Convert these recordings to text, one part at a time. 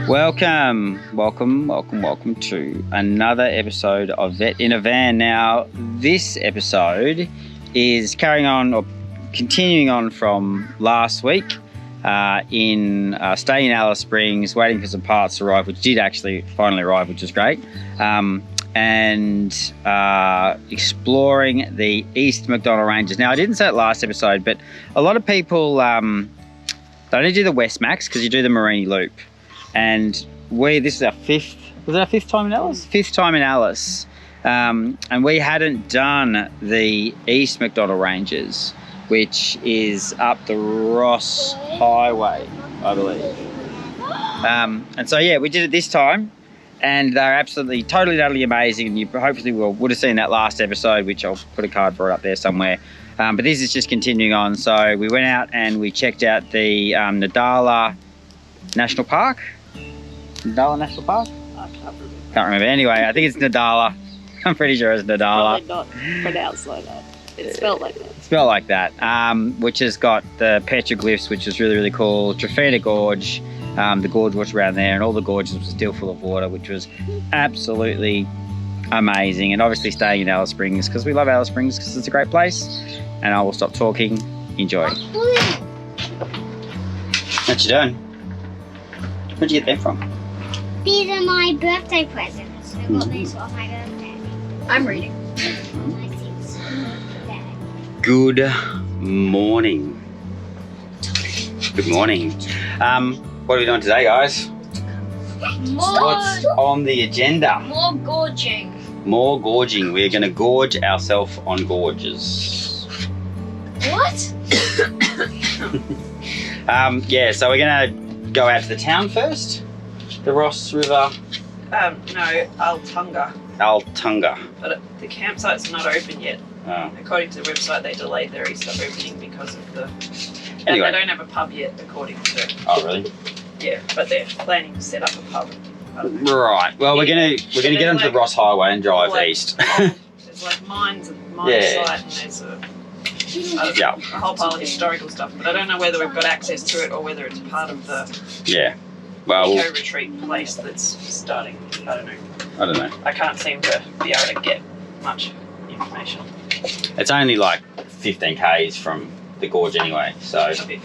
Welcome to another episode of Vet in a Van. Now, this episode is carrying on or continuing on from last week staying in Alice Springs, waiting for some parts to arrive, which did actually finally arrive, which is great, and exploring the East MacDonnell Ranges. Now, I didn't say it last episode, but a lot of people they only do the West Macs because you do the Morini Loop. And this is our fifth time in Alice? Fifth time in Alice. And we hadn't done the East MacDonnell Ranges, which is up the Ross Highway, I believe. And so, yeah, we did it this time. And they're absolutely, totally amazing. And you hopefully would have seen that last episode, which I'll put a card for it up there somewhere. But this is just continuing on. So we went out and we checked out the N'Dhala National Park. N'Dhala National Park? I can't remember. Can't remember. Anyway, I think it's N'Dhala. I'm pretty sure it's N'Dhala. Probably not pronounced like that. It's spelled like that. Spelled like that. Which has got the Petroglyphs, which is really cool. Trephina Gorge. The gorge was around there, and all the gorges were still full of water, which was absolutely amazing. And obviously staying in Alice Springs because we love Alice Springs because it's a great place. And I will stop talking. Enjoy. What you doing? Where'd you get them from? These are my birthday presents. I got these for my birthday. I'm reading. Good morning. Good morning. What are we doing today, guys? What's on the agenda? More gorging. More gorging. We're going to gorge ourselves on gorges. What? Yeah, so we're going to go out to the town first. The Ross River. No, Arltunga. Arltunga. But the campsite's not open yet. Oh. According to the website, they delayed their Easter opening because of the... Anyway. And they don't have a pub yet, according to... Oh, really? Yeah, but they're planning to set up a pub. Right. Well, we're gonna get onto the Ross Highway and drive east. There's like mines and mine site, and there's a whole pile of historical stuff. But I don't know whether we've got access to it or whether it's part of the eco retreat place that's starting. I don't know. I can't seem to be able to get much information. It's only like 15 k's from the gorge anyway, so a bit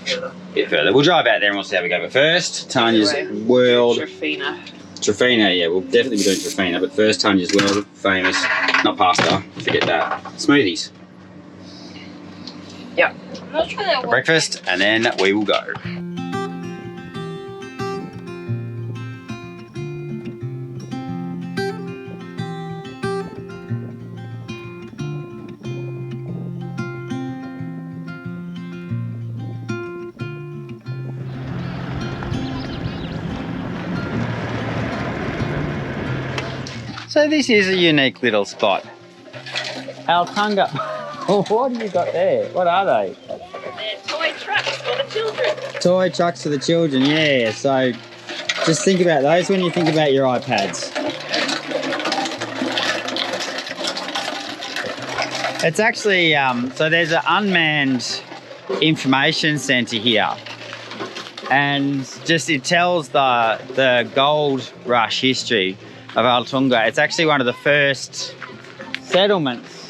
further. We'll drive out there and we'll see how we go. But first, Tanya's world. Trephina, yeah, we'll definitely be doing Trephina. But first, Tanya's world famous, not pasta, forget that. Smoothies. Yeah. Breakfast, and then we will go. So this is a unique little spot. Arltunga. What have you got there? What are they? They're toy trucks for the children. Toy trucks for the children, yeah. So just think about those when you think about your iPads. It's actually, so there's an unmanned information centre here. And just it tells the gold rush history of Arltunga. It's actually one of the first settlements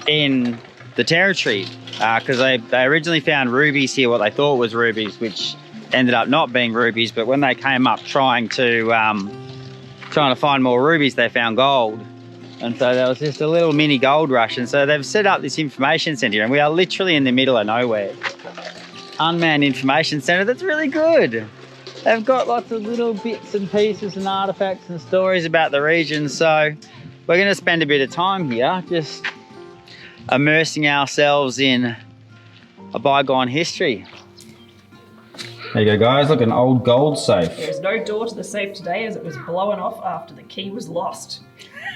in the territory because they originally found rubies here, what they thought was rubies, which ended up not being rubies. But when they came up trying to find more rubies, they found gold. And so there was just a little mini gold rush. And so they've set up this information centre, and we are literally in the middle of nowhere. Unmanned information centre that's really good. They've got lots of little bits and pieces and artefacts and stories about the region. So we're going to spend a bit of time here just immersing ourselves in a bygone history. There you go, guys. Look, an old gold safe. There is no door to the safe today as it was blown off after the key was lost.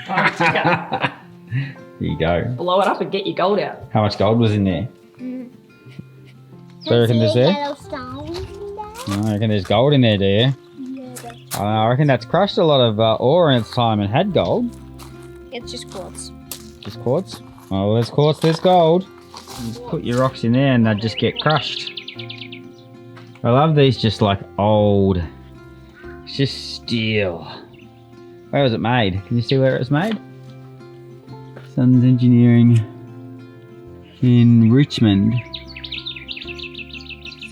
Time to There you go. blow it up and get your gold out. How much gold was in there? So you reckon there's there? I reckon there's gold in there, do you? Yeah. I reckon that's crushed a lot of ore in its time and had gold. It's just quartz. Just quartz? Oh, well, there's quartz, there's gold. You just put your rocks in there and they'd just get crushed. I love these just like old It's just steel. Where was it made? Can you see where it was made? Sons Engineering in Richmond.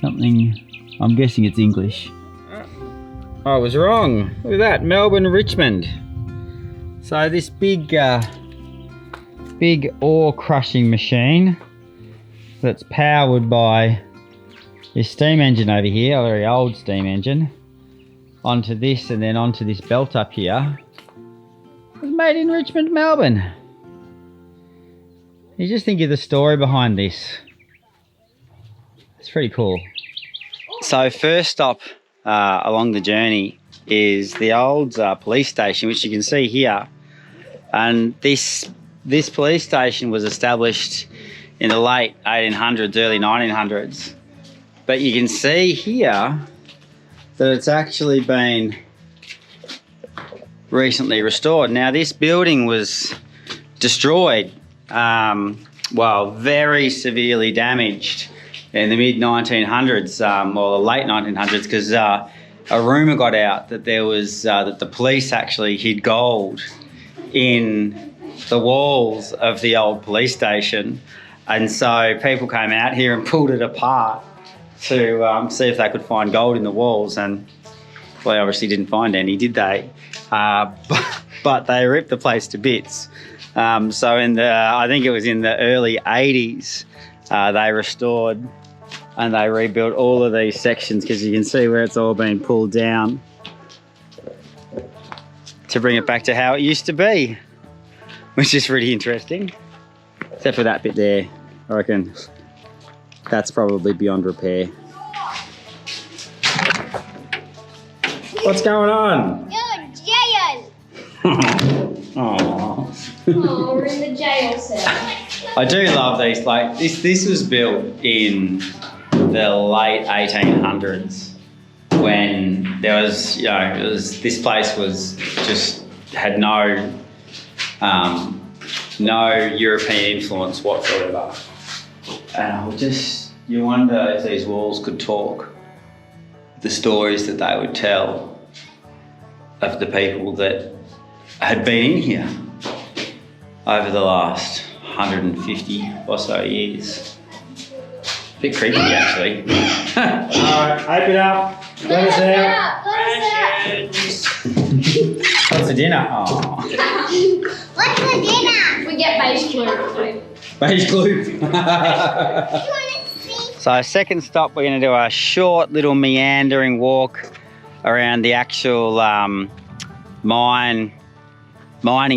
Something, I'm guessing it's English. I was wrong. Look at that, Melbourne, Richmond. So this big ore crushing machine that's powered by this steam engine over here, a very old steam engine, onto this and then onto this belt up here, was made in Richmond, Melbourne. You just think of the story behind this. It's pretty cool. So first stop along the journey is the old police station, which you can see here. And this police station was established in the late 1800s, early 1900s. But you can see here that it's actually been recently restored. Now this building was destroyed, well, very severely damaged in the mid-1900s, or the late 1900s, because a rumour got out that there was that the police actually hid gold in the walls of the old police station, and so people came out here and pulled it apart to see if they could find gold in the walls, and well, they obviously didn't find any, did they? But they ripped the place to bits. So in the, I think it was in the early 80s, they restored and they rebuilt all of these sections, because you can see where it's all been pulled down to bring it back to how it used to be, which is really interesting. Except for that bit there, I reckon that's probably beyond repair. What's going on? You're in jail. Oh, We're in the jail cell. I do love these. Like this was built in the late 1800s, when there was, you know, this place was just had no European influence whatsoever. And you wonder if these walls could talk, the stories that they would tell of the people that had been in here over the last 150 or so years. A bit creepy, actually. Alright, open up. Let us out. What's for dinner? Oh. What's for dinner? We get beige glue. Beige glue. So second stop, we're going to do a short little meandering walk around the actual mining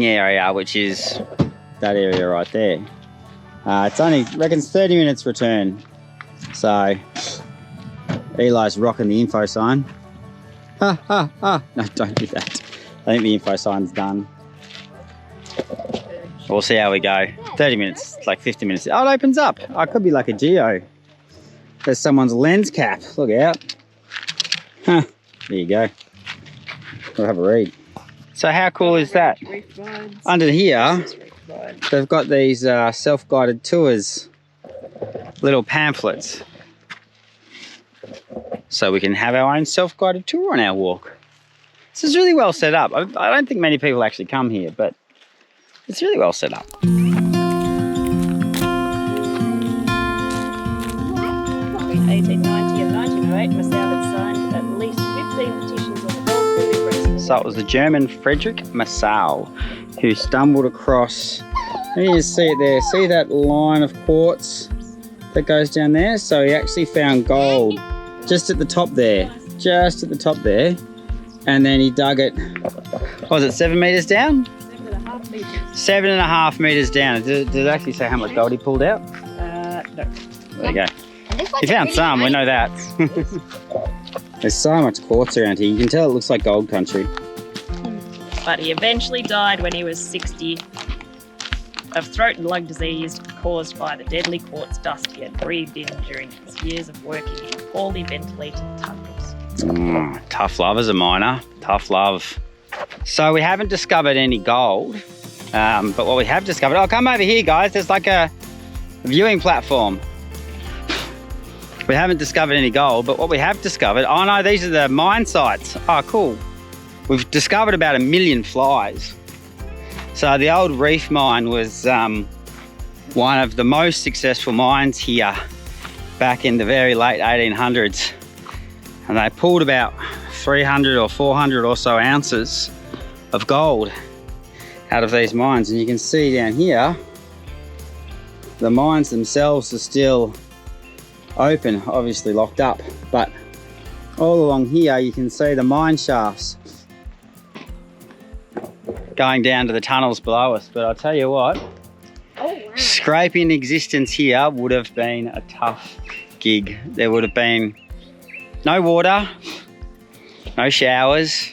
area, which is that area right there. It's only, I reckon, 30 minutes return. So Eli's rocking the info sign. Ha ha ha. No, don't do that. I think the info sign's done. We'll see how we go. 30 minutes, like 50 minutes. Oh, it opens up. Oh, it could be like a geo. There's someone's lens cap. Look out. Huh. There you go. We'll have a read. So how cool is that? Under here, they've got these self-guided tours, little pamphlets. So we can have our own self-guided tour on our walk. This is really well set up. I don't think many people actually come here, but it's really well set up. 1890 and 1908, Massow had signed at least 15 petitions on the gold building residence. So it was the German Friedrich Massow who stumbled across, you can see it there, see that line of quartz that goes down there? So he actually found gold just at the top there, and then he dug it, what was it, 7 metres down? 7.5 metres. 7.5 metres down. Did it actually say how much gold he pulled out? No. There you go. He found some, we know that. There's so much quartz around here. You can tell it looks like gold country. But he eventually died when he was 60 of throat and lung disease caused by the deadly quartz dust he had breathed in during his years of working in poorly ventilated tunnels. Tough love as a miner, tough love. So we haven't discovered any gold, but what we have discovered, oh, come over here guys, there's like a viewing platform. We haven't discovered any gold, but what we have discovered, oh no, these are the mine sites. Oh, cool. we've discovered about 1 million flies. So the old reef mine was one of the most successful mines here back in the very late 1800s. And they pulled about 300 or 400 or so ounces of gold out of these mines. And you can see down here, the mines themselves are still open, obviously locked up, but all along here you can see the mine shafts going down to the tunnels below us. But I'll tell you what, scraping existence here would have been a tough gig. There would have been no water, no showers,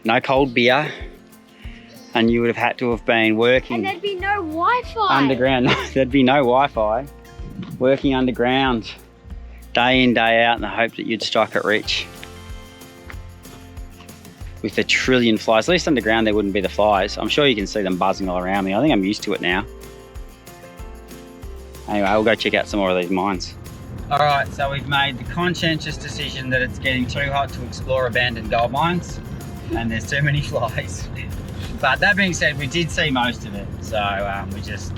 no cold beer, and you would have had to have been working. And there'd be no Wi-Fi. Underground. There'd be no Wi-Fi. Working underground, day in, day out, in the hope that you'd strike it rich. With a trillion flies. At least underground there wouldn't be the flies. I'm sure you can see them buzzing all around me. I think I'm used to it now. Anyway, we'll go check out some more of these mines. Alright, so we've made the conscientious decision that it's getting too hot to explore abandoned gold mines, and there's too many flies. But that being said, we did see most of it, so we just,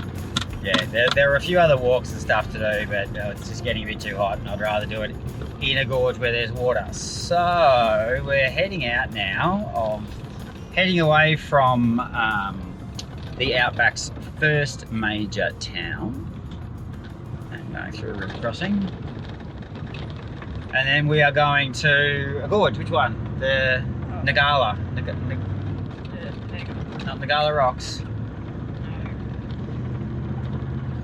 yeah, there are a few other walks and stuff to do, but it's just getting a bit too hot, and I'd rather do it in a gorge where there's water. So we're heading out now, heading away from the Outback's first major town, and going through a river crossing. And then we are going to a gorge. Which one? The N'Dhala. Not N'Dhala Rocks.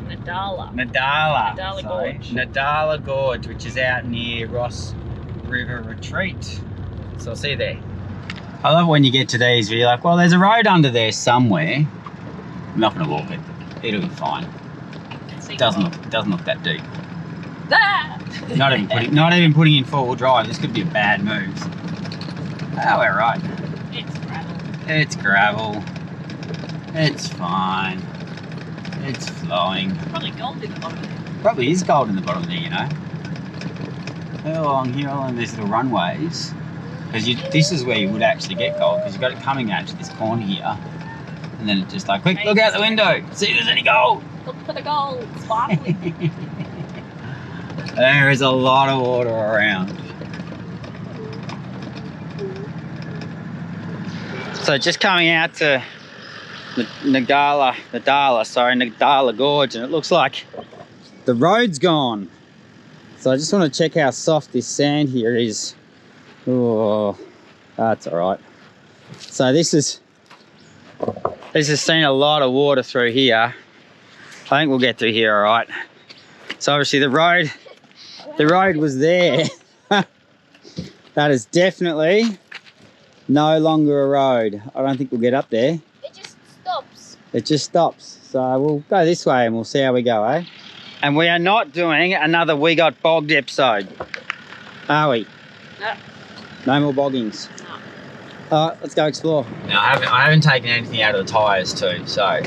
N'Dhala Gorge. N'Dhala Gorge, which is out near Ross River Retreat. So I'll see you there. I love when you get to these where you're like, well, there's a road under there somewhere. I'm not going to walk it. It'll be fine. It doesn't look that deep. Not even putting in four-wheel drive. This could be a bad move. Oh, we're right. It's gravel. It's gravel. It's fine. It's flowing. Probably gold in the bottom there. Probably is gold in the bottom there, you know. All along here, all along these little runways. Because this is where you would actually get gold, because you've got it coming out to this corner here. And then it's just like, quick, look out the window. See if there's any gold. Look for the gold. Sparkling. There is a lot of water around. So just coming out to N'Dhala Gorge, and it looks like the road's gone. So I just want to check how soft this sand here is. Oh, that's all right. So this has seen a lot of water through here. I think we'll get through here all right. So obviously the road was there. That is definitely no longer a road. I don't think we'll get up there. It just stops. It just stops. So we'll go this way and we'll see how we go, eh? And we are not doing another We Got Bogged episode, are we? No. No more boggings. No. All right, let's go explore. Now, I haven't taken anything out of the tyres too, so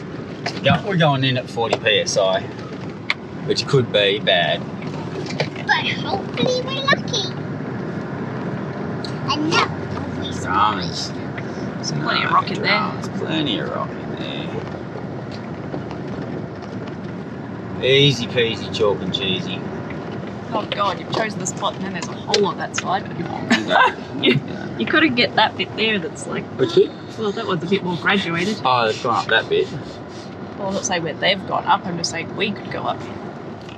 we're going in at 40 psi, which could be bad. But hopefully we're lucky. And now we Dramas. There's plenty of rock in there. There's plenty of rock in there. Easy peasy, chalk and cheesy. Oh God, you've chosen the spot and then there's a hole on that side. You couldn't get that bit there that's like... Which bit? Well, that one's a bit more graduated. Oh, it's gone up that bit. Well, I'm not saying where they've gone up, I'm just saying we could go up.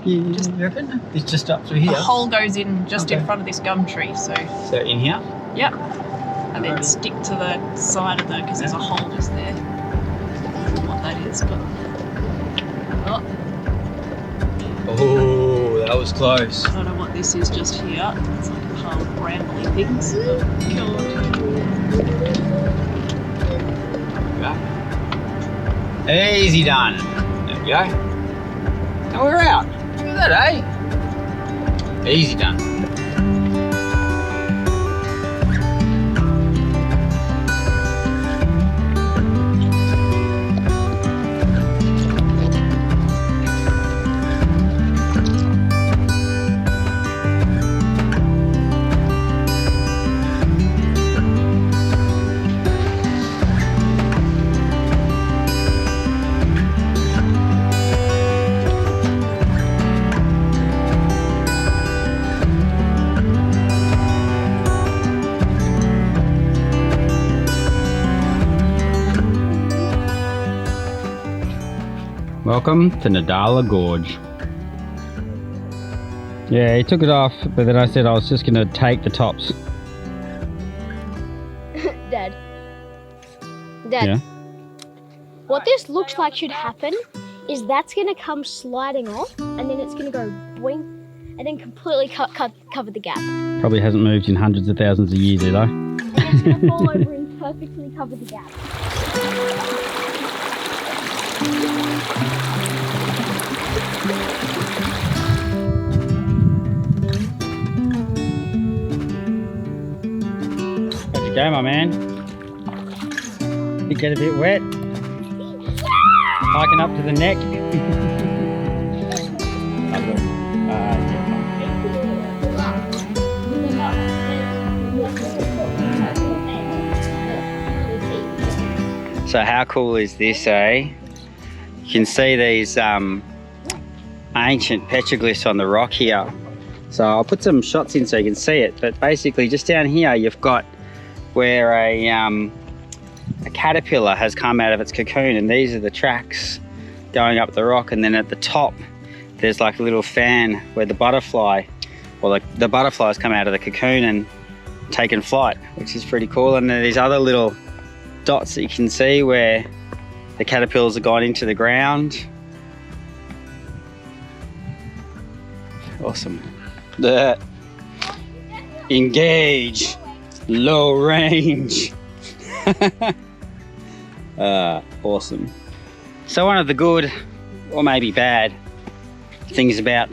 Yeah, you reckon? It's just up through here. The hole goes in just in front of this gum tree, so... So in here? Yep. And then stick to the side of the... because there's a hole just there. I don't know what that is, but... Oh, that was close. I don't know what this is just here. It's like a pile of brambly things. Oh, God. Easy done. There we go. And we're out. Look at that, eh? Easy done. Welcome to N'Dhala Gorge. Yeah, he took it off, but then I said I was just going to take the tops. Dad. Yeah? What this looks like should happen is that's going to come sliding off, and then it's going to go boing, and then completely cover the gap. Probably hasn't moved in hundreds of thousands of years either. And it's going to fall over and perfectly cover the gap. How'd you go, my man? You get a bit wet? Hiking up to the neck? So how cool is this, eh? You can see these ancient petroglyphs on the rock here. So I'll put some shots in so you can see it, but basically just down here you've got where a caterpillar has come out of its cocoon, and these are the tracks going up the rock, and then at the top there's like a little fan where the butterfly, or the butterflies come out of the cocoon and taken flight, which is pretty cool. And then these other little dots that you can see where the caterpillars have gone into the ground. Awesome. Engage, low range. Awesome. So one of the good, or maybe bad, things about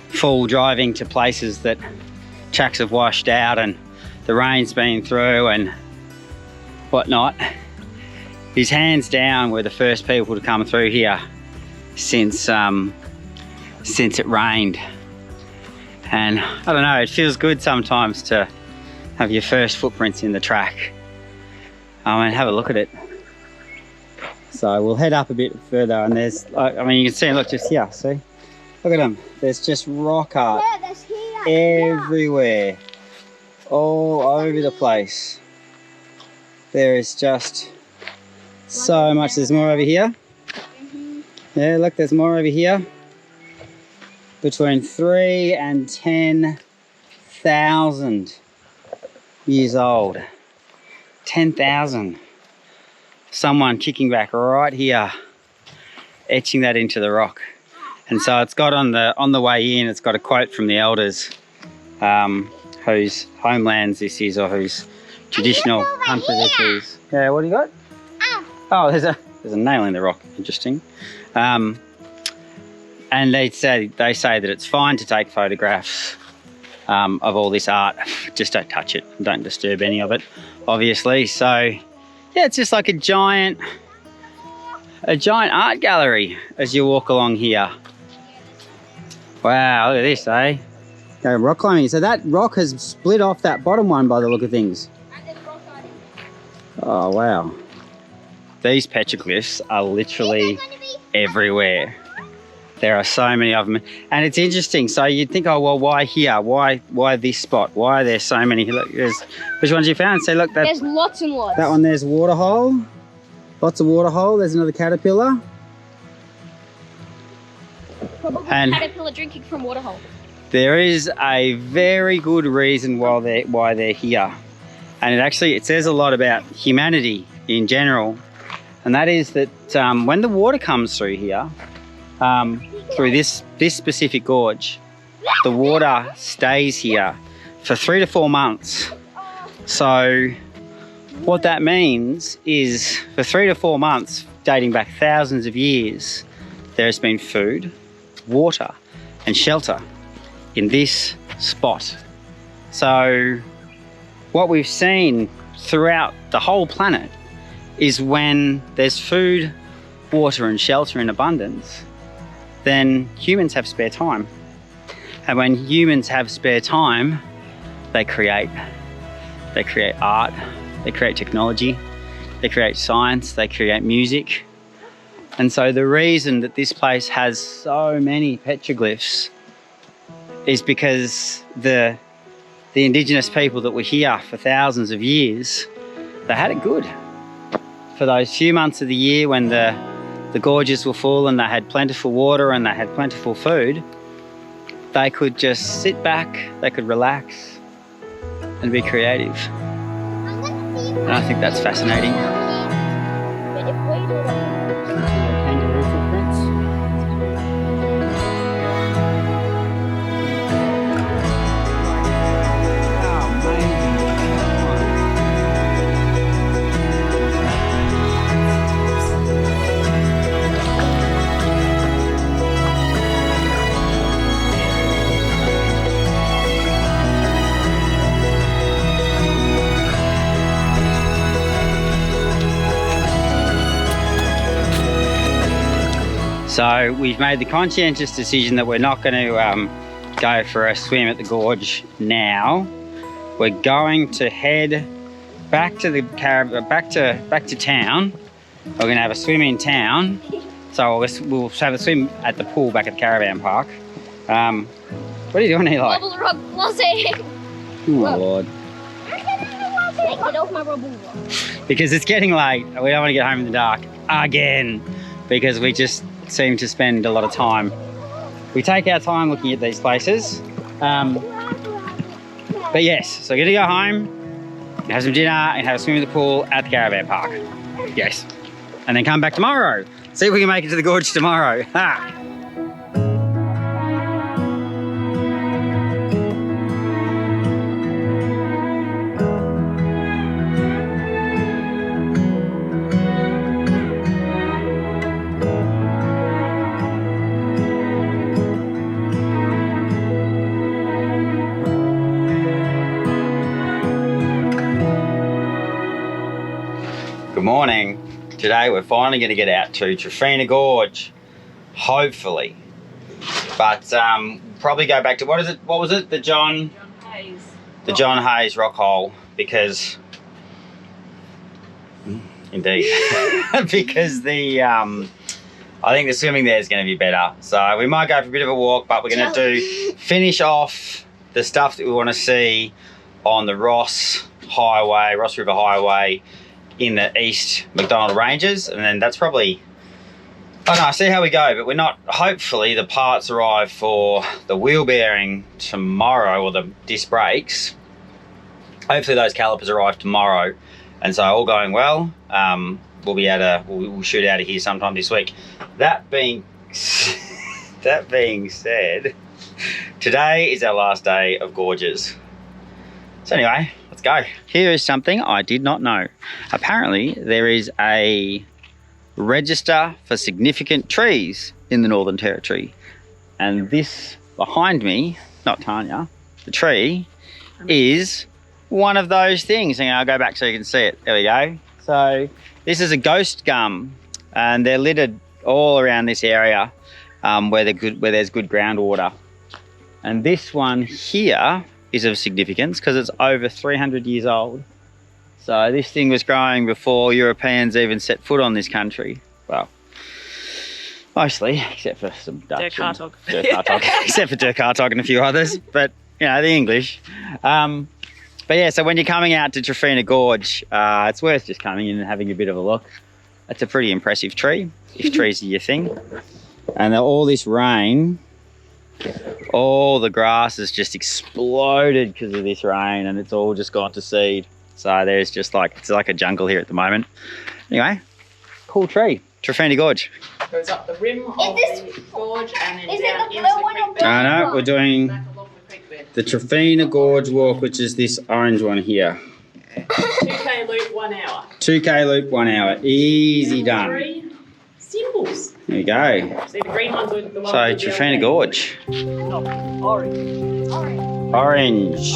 full driving to places that tracks have washed out and the rain's been through and whatnot, is hands down we're the first people to come through here since it rained. And I don't know, it feels good sometimes to have your first footprints in the track. I mean, have a look at it. So we'll head up a bit further, and there's, I mean, you can see, look, just here, see? Look at them. There's just rock art everywhere, all over the place. There is just so much. There's more over here. Yeah, look, there's more over here. Between 3 and 10,000 years old. 10,000. Someone kicking back right here, etching that into the rock. And so it's got on the way in, it's got a quote from the elders, whose homelands this is, or whose traditional country this is. Yeah, what do you got? Oh, there's a nail in the rock. Interesting. And they say that it's fine to take photographs of all this art. Just don't touch it. Don't disturb any of it, obviously. So yeah, it's just like a giant art gallery as you walk along here. Wow, look at this, eh? Go rock climbing. So that rock has split off that bottom one by the look of things. Oh, wow. These petroglyphs are literally everywhere. There are so many of them. And it's interesting. So you'd think, oh, well, why here? Why this spot? Why are there so many? Look, which ones you found? So look, there's lots and lots. That one, there's waterhole. Lots of waterhole. There's another caterpillar. Probably a caterpillar drinking from waterhole. There is a very good reason why they're here. And it says a lot about humanity in general. And that is that when the water comes through here, through this specific gorge, the water stays here for 3 to 4 months. So what that means is for 3 to 4 months, dating back thousands of years, there has been food, water and shelter in this spot. So what we've seen throughout the whole planet is when there's food, water and shelter in abundance, then humans have spare time. And when humans have spare time, they create art, they create technology, they create science, they create music. And so the reason that this place has so many petroglyphs is because the Indigenous people that were here for thousands of years, they had it good. For those few months of the year when the the gorges were full and they had plentiful water and they had plentiful food, they could just sit back, they could relax and be creative. And I think that's fascinating. But if we do Kangaroo footprints. So we've made the conscientious decision that we're not going to go for a swim at the gorge now. We're going to head back to the back to town. We're going to have a swim in town. So we'll have a swim at the pool back at the caravan park. What are you doing, Eli? bubble rock blossom. Oh my Lord. Get off my bubble rock. Because it's getting late. We don't want to get home in the dark again. Because we just seem to spend a lot of time. We take our time looking at these places. But yes, so we're gonna go home, have some dinner and have a swim in the pool at the caravan park. Yes. And then come back tomorrow. See if we can make it to the gorge tomorrow. Ha! Good morning. Today we're finally going to get out to Trephina Gorge, hopefully. But probably go back to, what was it? The John Hayes. The John Hayes rock hole, because indeed because the I think the swimming there is going to be better. So we might go for a bit of a walk, but we're going to finish off the stuff that we want to see on the Ross River Highway in the East MacDonnell Ranges, and then that's probably, I don't know, see how we go, but we're not, hopefully the parts arrive for the wheel bearing tomorrow, or the disc brakes. Hopefully those calipers arrive tomorrow, and so all going well, we'll shoot out of here sometime this week. That being said, today is our last day of gorges. So anyway, let's go. Here is something I did not know. Apparently there is a register for significant trees in the Northern Territory. And this behind me, not Tanya, the tree, is one of those things. And I'll go back so you can see it. There we go. So this is a ghost gum, and they're littered all around this area where there's good groundwater. And this one here is of significance because it's over 300 years old. So this thing was growing before Europeans even set foot on this country. Well, mostly, except for some Dutch. Dirk Hartog. Except for Dirk Hartog and a few others, but you know, the English. But yeah, so when you're coming out to Trephina Gorge, it's worth just coming in and having a bit of a look. It's a pretty impressive tree, if trees are your thing. And all this rain, all the grass has just exploded because of this rain, and it's all just gone to seed. So there's just it's like a jungle here at the moment. Anyway, cool tree, Trephina Gorge. Goes up the rim of the gorge and then Is down it the into blue one or the creek blue I bed. know, we're doing Back along the creek bed. the Trephina Gorge walk, which is this orange one here. 2K loop, 1 hour. 2K loop, 1 hour, easy done. 3 symbols. There you go. See the green ones with the one So with the Trephina yellow Gorge, No, orange. orange.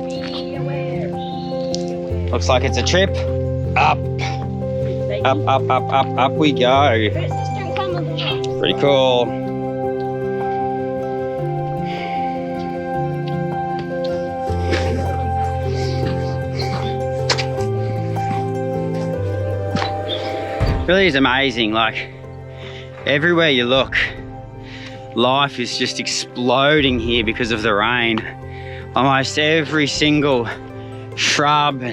Be aware. Looks like it's a trip up, up we go. Pretty cool. Really is amazing, like everywhere you look, life is just exploding here because of the rain. Almost every single shrub,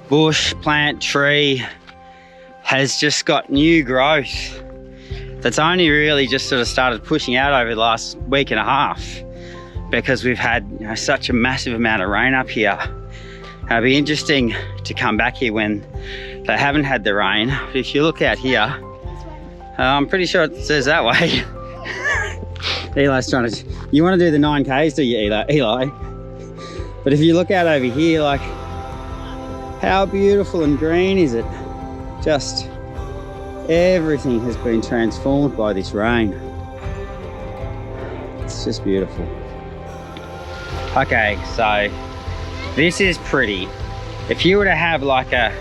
bush, plant, tree has just got new growth. that's only really just sort of started pushing out over the last week and a half, because we've had, you know, such a massive amount of rain up here. It'll be interesting to come back here when they haven't had the rain. But if you look out here, I'm pretty sure it says that way. Eli's trying to, you want to do the 9Ks, do you, Eli? But if you look out over here, like, how beautiful and green is it? Just everything has been transformed by this rain. It's just beautiful. Okay, so this is pretty. If you were to have like a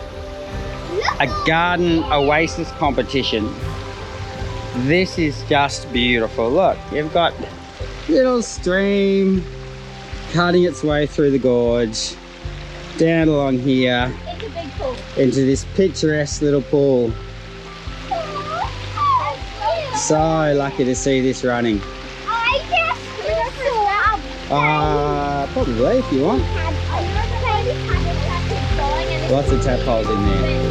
garden oasis competition, this is just beautiful. Look, you've got a little stream cutting its way through the gorge, down along here, It's a big pool. into this picturesque little pool. So lucky to see this running. I just Probably, if you want. Lots of tadpoles in there.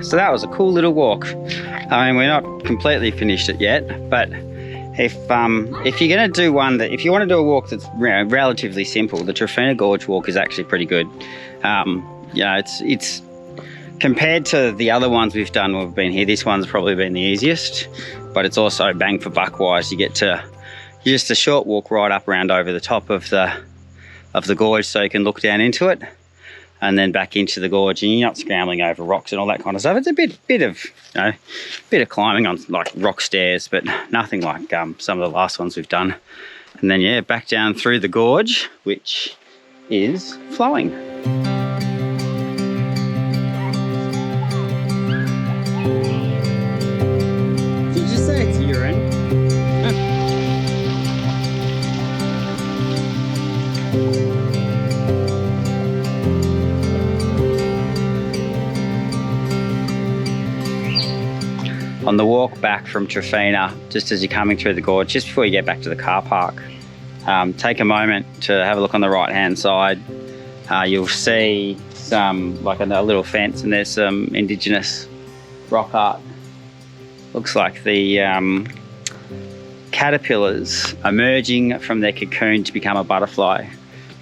So that was a cool little walk. I mean, we're not completely finished it yet, but if you're going to do one that, if you want to do a walk that's, you know, relatively simple, the Trephina Gorge walk is actually pretty good. You know, it's compared to the other ones we've done when we've been here, this one's probably been the easiest, but it's also bang for buck wise. You get to just a short walk right up around over the top of the gorge, so you can look down into it, and then back into the gorge, and you're not scrambling over rocks and all that kind of stuff. It's a bit of, you know, bit of climbing on like rock stairs, but nothing like some of the last ones we've done. And then yeah, back down through the gorge, which is flowing. Did you say it's urine? On the walk back from Trephina, just as you're coming through the gorge, just before you get back to the car park, take a moment to have a look on the right hand side. You'll see some, like a little fence, and there's some Indigenous rock art. Looks like the caterpillars emerging from their cocoon to become a butterfly,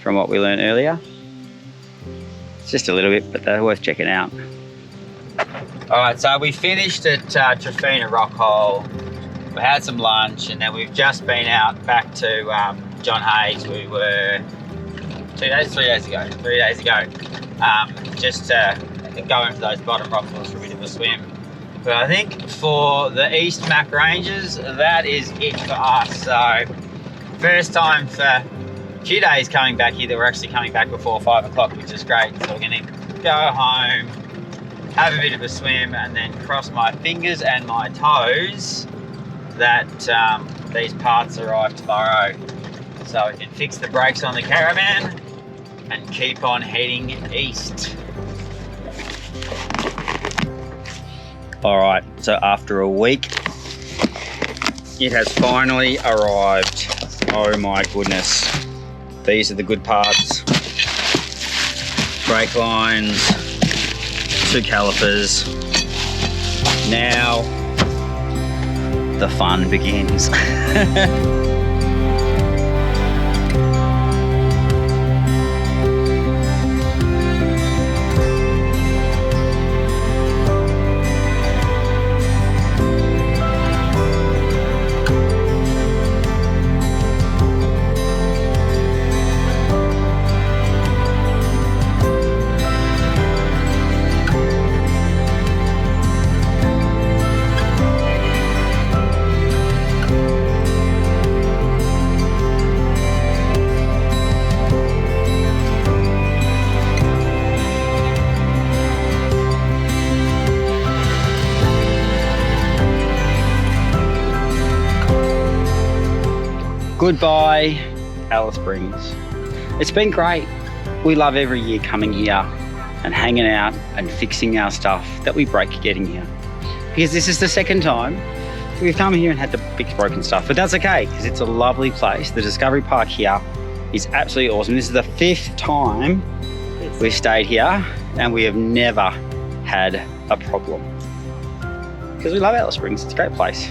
from what we learned earlier. It's just a little bit, but they're worth checking out. All right, so we finished at Trephina Rock Hole. We had some lunch, and then we've just been out back to John Hayes. We were 3 days ago, just to go into those bottom rock pools for a bit of a swim. But I think for the East Mac Ranges, that is it for us. So first time for a few days coming back here that we're actually coming back before 5 o'clock, which is great. So we're gonna go home, have a bit of a swim, and then cross my fingers and my toes that these parts arrive tomorrow, so we can fix the brakes on the caravan and keep on heading east. All right, so after a week, it has finally arrived. Oh my goodness. These are the good parts. Brake lines, 2 calipers. Now the fun begins. Goodbye, Alice Springs. It's been great. We love every year coming here and hanging out and fixing our stuff that we break getting here. Because this is the second time we've come here and had to fix broken stuff. But that's okay, because it's a lovely place. The Discovery Park here is absolutely awesome. This is the 5th time we've stayed here and we have never had a problem. Because we love Alice Springs. It's a great place.